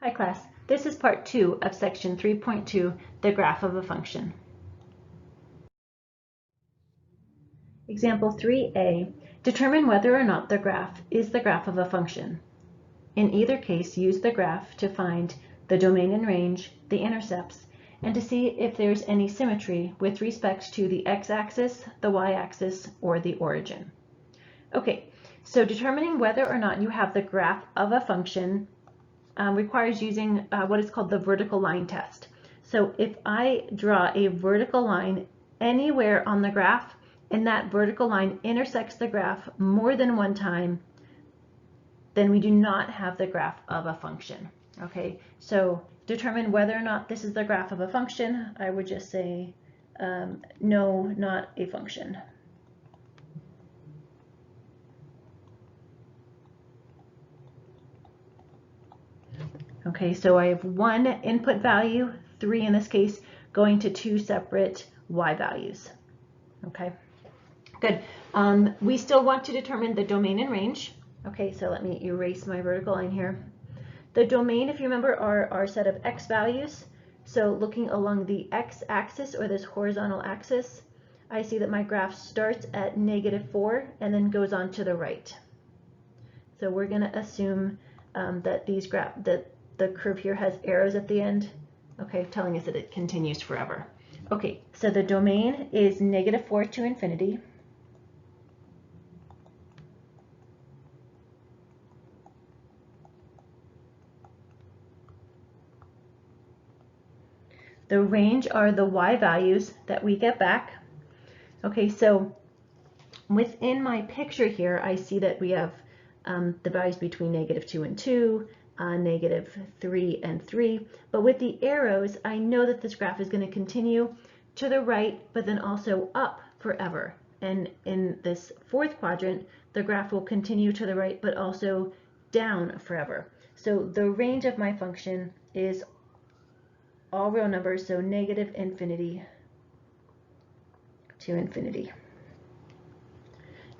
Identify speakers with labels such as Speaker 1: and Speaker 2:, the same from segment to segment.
Speaker 1: Hi class, this is part 2 of section 3.2, the graph of a function. Example 3a, determine whether or not the graph is the graph of a function. In either case, use the graph to find the domain and range, the intercepts, and to see if there's any symmetry with respect to the x-axis, the y-axis, or the origin. Okay, so determining whether or not you have the graph of a function requires using what is called the vertical line test. So if I draw a vertical line anywhere on the graph and that vertical line intersects the graph more than one time, then we do not have the graph of a function. Okay, so determine whether or not this is the graph of a function. I would just say no, not a function. Okay, so I have one input value, 3 in this case, going to two separate y values. Okay, good. We still want to determine the domain and range. Okay, so let me erase my vertical line here. The domain, if you remember, are our set of x values. So looking along the x-axis or this horizontal axis, I see that my graph starts at -4 and then goes on to the right. So we're going to assume that the curve here has arrows at the end, okay, telling us that it continues forever. Okay, so the domain is -4 to infinity. The range are the y values that we get back. Okay, so within my picture here, I see that we have the values between -2 and 2, -3 and 3. But with the arrows, I know that this graph is going to continue to the right, but then also up forever. And in this fourth quadrant, the graph will continue to the right, but also down forever. So the range of my function is all real numbers, so -infinity to infinity.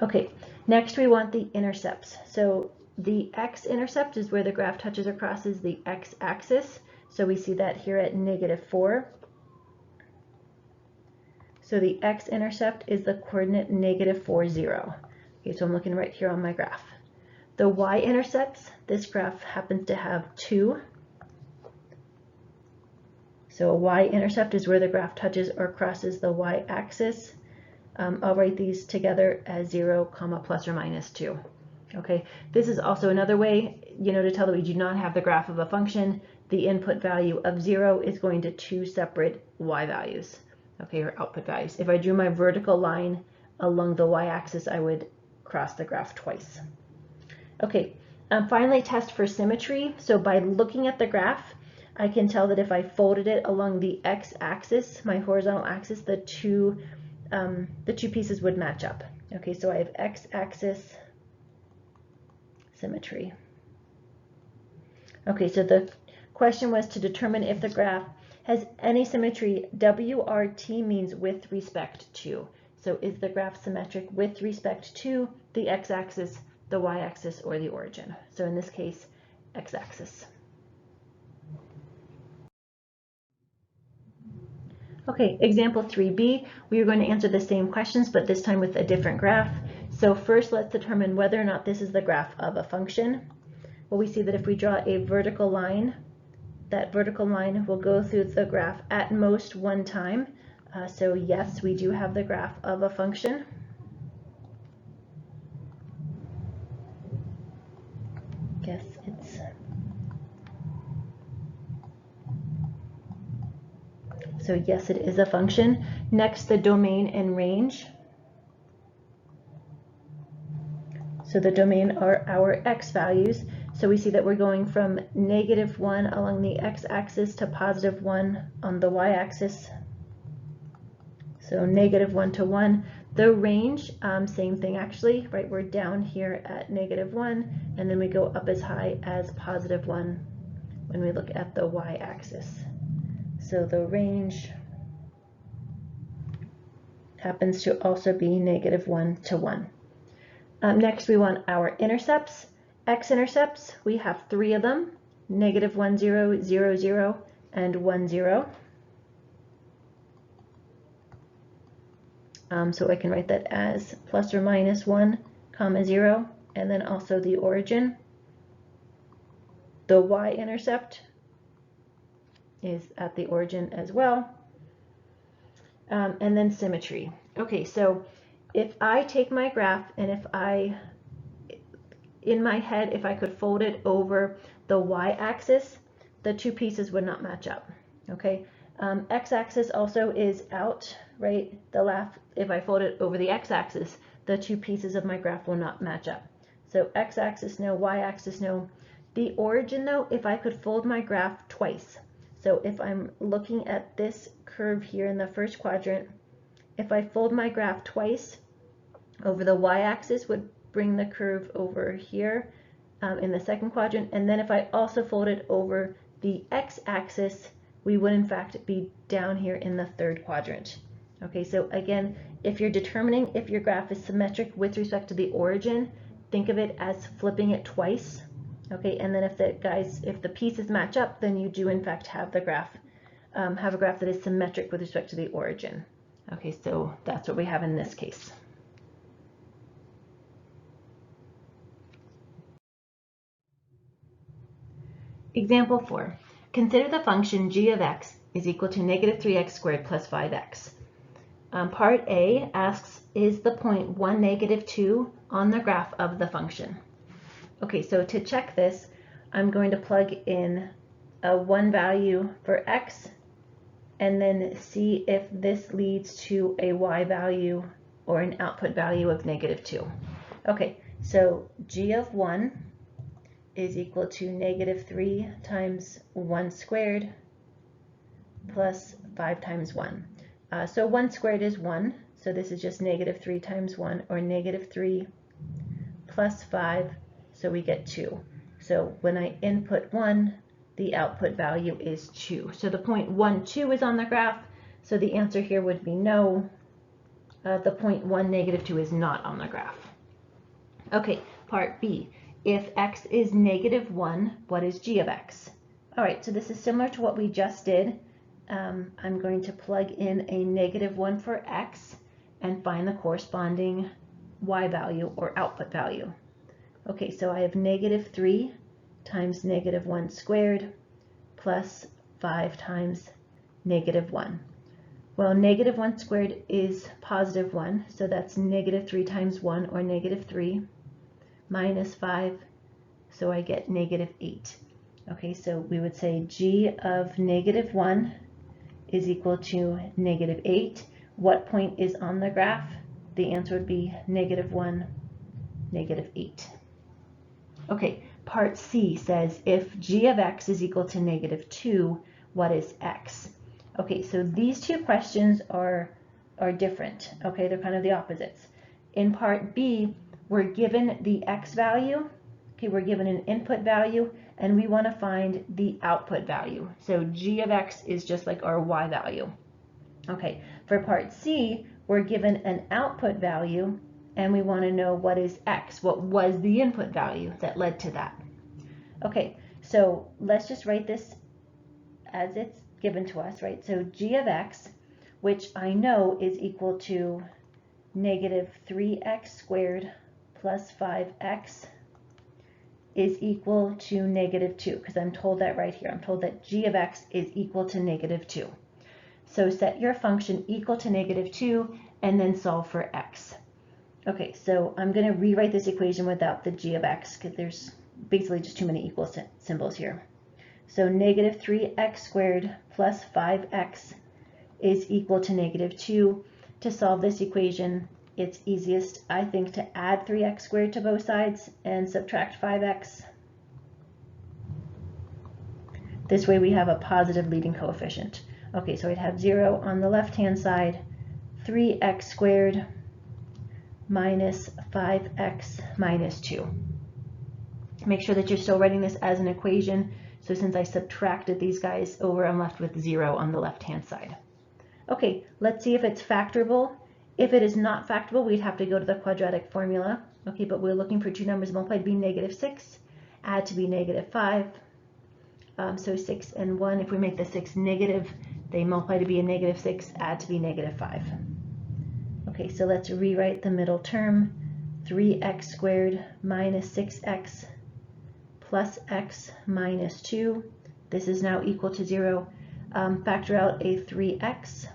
Speaker 1: Okay, next we want the intercepts. So the x-intercept is where the graph touches or crosses the x-axis. So we see that here at -4. So the x-intercept is the coordinate -4, 0. Okay, so I'm looking right here on my graph. The y-intercepts, this graph happens to have 2. So a y-intercept is where the graph touches or crosses the y-axis. I'll write these together as 0, plus or minus 2. Okay, this is also another way, to tell that we do not have the graph of a function. The input value of 0 is going to two separate y values, okay, or output values. If I drew my vertical line along the y-axis, I would cross the graph twice. Okay, finally, test for symmetry. So by looking at the graph, I can tell that if I folded it along the x-axis, my horizontal axis, the two pieces would match up. Okay, so I have x-axis symmetry. Okay, so the question was to determine if the graph has any symmetry. WRT means with respect to. So is the graph symmetric with respect to the x-axis, the y-axis, or the origin? So in this case, x-axis. Okay, example 3b, we are going to answer the same questions, but this time with a different graph. So first, let's determine whether or not this is the graph of a function. Well, we see that if we draw a vertical line, that vertical line will go through the graph at most one time. So yes, we do have the graph of a function. Guess it's... So yes, it is a function. Next, the domain and range. So the domain are our x values. So we see that we're going from -1 along the x-axis to +1 on the y-axis. So -1 to 1. The range, same thing actually, right? We're down here at -1, and then we go up as high as +1 when we look at the y-axis. So the range happens to also be -1 to 1. Next, we want our intercepts. X-intercepts, we have 3 of them, negative 1, 0, 0, 0, and 1, 0. So I can write that as plus or minus 1, comma 0, and then also the origin. The y-intercept is at the origin as well. And then symmetry. Okay, so if I take my graph and if in my head, if I could fold it over the y-axis, the two pieces would not match up. Okay, x-axis also is out, right? If I fold it over the x-axis, the two pieces of my graph will not match up. So x-axis no, y-axis no. The origin though, if I could fold my graph twice. So if I'm looking at this curve here in the first quadrant, if I fold my graph twice over the y-axis would bring the curve over here in the second quadrant, and then if I also fold it over the x-axis, we would in fact be down here in the third quadrant. Okay, so again, if you're determining if your graph is symmetric with respect to the origin, think of it as flipping it twice. Okay, and then if the pieces match up, then you do in fact have the graph, have a graph that is symmetric with respect to the origin. Okay, so that's what we have in this case. Example 4. Consider the function g of x is equal to negative 3x squared plus 5x. Part A asks, is the point 1, negative 2 on the graph of the function? Okay, so to check this, I'm going to plug in a 1 value for x and then see if this leads to a y value or an output value of negative 2. Okay, so g of 1 is equal to negative 3 times 1 squared plus 5 times 1. So 1 squared is 1, so this is just negative 3 times 1, or negative 3 plus 5, so we get 2. So when I input 1, the output value is 2. So the point 1, 2 is on the graph, so the answer here would be no. The point 1, negative 2 is not on the graph. Okay, part B. If x is negative 1, what is g of x? All right, so this is similar to what we just did. I'm going to plug in a negative 1 for x and find the corresponding y value or output value. Okay, so I have negative 3 times negative 1 squared plus 5 times negative 1. Well, negative 1 squared is positive 1, so that's negative 3 times 1, or negative 3, minus 5, so I get negative 8. Okay, so we would say g of negative 1 is equal to negative 8. What point is on the graph? The answer would be negative 1, negative 8. Okay, part C says if g of x is equal to negative 2, what is x? Okay, so these two questions are different. Okay, they're kind of the opposites. In part B, we're given the x value. Okay, we're given an input value, and we want to find the output value. So g of x is just like our y value. Okay, for part C, we're given an output value, and we want to know what is x, what was the input value that led to that. Okay, so let's just write this as it's given to us, right? So g of x, which I know is equal to negative 3x squared plus 5x, is equal to negative 2, because I'm told that right here. I'm told that g of x is equal to negative 2. So set your function equal to negative 2 and then solve for x. Okay, so I'm going to rewrite this equation without the g of x because there's basically just too many equal symbols here. So negative 3x squared plus 5x is equal to negative 2. To solve this equation, it's easiest, I think, to add 3x squared to both sides and subtract 5x. This way we have a positive leading coefficient. Okay, so I'd have 0 on the left-hand side, 3x squared minus 5x minus 2. Make sure that you're still writing this as an equation. So since I subtracted these guys over, I'm left with 0 on the left-hand side. Okay, let's see if it's factorable. If it is not factorable, we'd have to go to the quadratic formula. Okay, but we're looking for two numbers multiplied to be negative 6, add to be negative 5, So 6 and 1, if we make the 6 negative, they multiply to be a negative 6, add to be negative 5. Okay, so let's rewrite the middle term. 3x squared minus 6x plus x minus 2. This is now equal to 0. Factor out a 3x,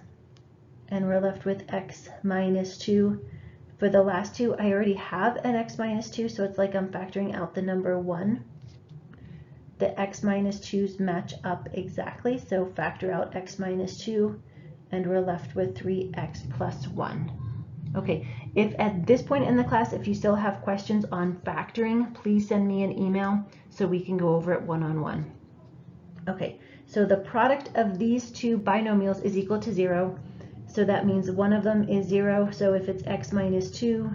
Speaker 1: and we're left with x minus 2. For the last two, I already have an x minus 2, so it's like I'm factoring out the number 1. The x minus 2's match up exactly, so factor out x minus 2, and we're left with 3x plus 1. Okay, if at this point in the class, if you still have questions on factoring, please send me an email so we can go over it one-on-one. Okay, so the product of these two binomials is equal to 0. So that means one of them is 0. So if it's x minus 2,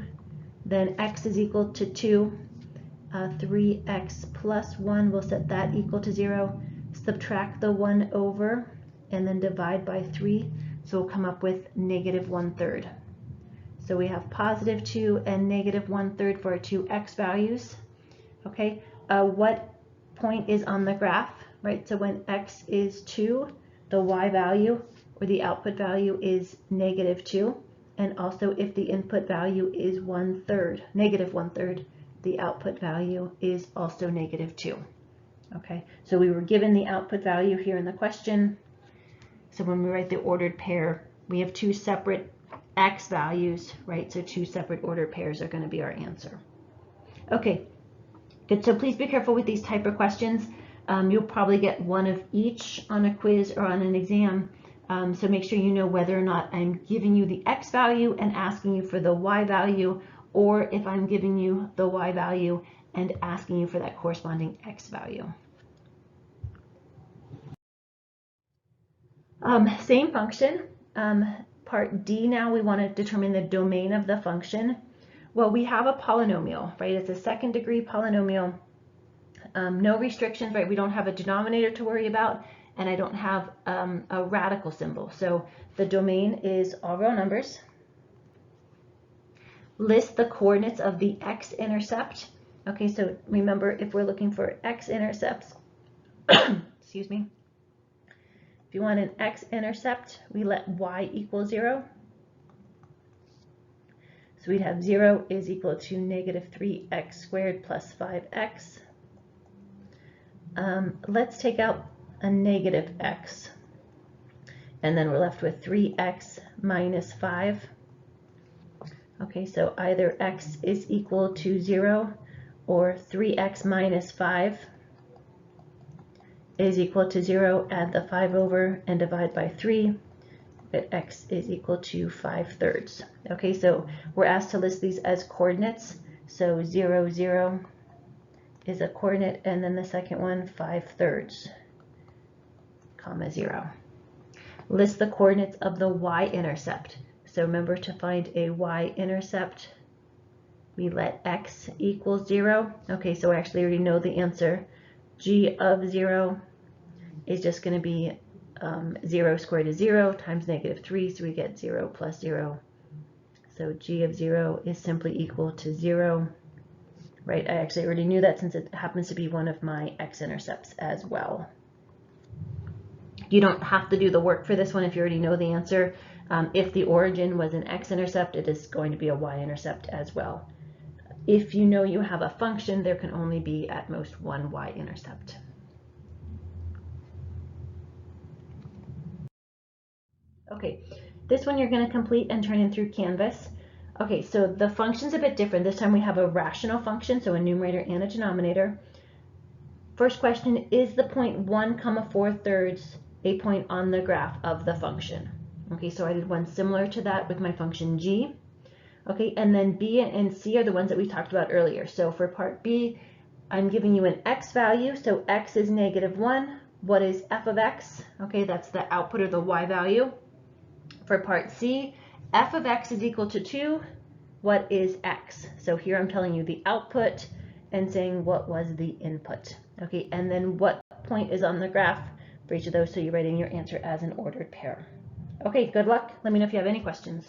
Speaker 1: then x is equal to 2. 3x plus 1, we'll set that equal to 0. Subtract the 1 over, and then divide by 3. So we'll come up with negative 1/3. So we have positive 2 and negative 1/3 for our two x values. Okay, what point is on the graph, right? So when x is 2, the y value or the output value is negative 2. And also if the input value is 1/3, negative 1/3, the output value is also negative 2. Okay, so we were given the output value here in the question. So when we write the ordered pair, we have two separate x values, right? So two separate ordered pairs are going to be our answer. Okay, good. So please be careful with these type of questions. You'll probably get one of each on a quiz or on an exam. So make sure you know whether or not I'm giving you the x value and asking you for the y value, or if I'm giving you the y value and asking you for that corresponding x value. Same function. Part D now, we want to determine the domain of the function. Well, we have a polynomial, right? It's a second degree polynomial. No restrictions, right? We don't have a denominator to worry about, and I don't have a radical symbol. So the domain is all real numbers. List the coordinates of the x-intercept. Okay, so remember, if we're looking for x-intercepts, excuse me, if you want an x-intercept, we let y equal 0. So we'd have 0 is equal to negative 3x squared plus 5x. Let's take out a negative x, and then we're left with 3x minus 5. Okay, so either x is equal to 0 or 3x minus 5 is equal to 0. Add the 5 over and divide by 3. That x is equal to 5/3. Okay, so we're asked to list these as coordinates. So 0, 0 is a coordinate, and then the second one, 5/3, comma 0. List the coordinates of the y-intercept. So remember, to find a y-intercept, we let x equal 0. Okay, so I actually already know the answer. G of 0 is just going to be 0 squared is 0 times negative 3, so we get 0 plus 0. So G of 0 is simply equal to 0. Right, I actually already knew that since it happens to be one of my x-intercepts as well. You don't have to do the work for this one if you already know the answer. If the origin was an x-intercept, it is going to be a y-intercept as well. If you know you have a function, there can only be at most one y-intercept. Okay, this one you're going to complete and turn in through Canvas. Okay, so the function's a bit different. This time we have a rational function, so a numerator and a denominator. First question, is the point 1, 4/3 a point on the graph of the function? Okay, so I did one similar to that with my function g. Okay, and then b and c are the ones that we talked about earlier. So for part b, I'm giving you an x value, so x is negative 1. What is f of x? Okay, that's the output or the y value. For part c, f of x is equal to 2. What is x? So here I'm telling you the output and saying what was the input. Okay, and then what point is on the graph for each of those, so you're writing your answer as an ordered pair. Okay, good luck. Let me know if you have any questions.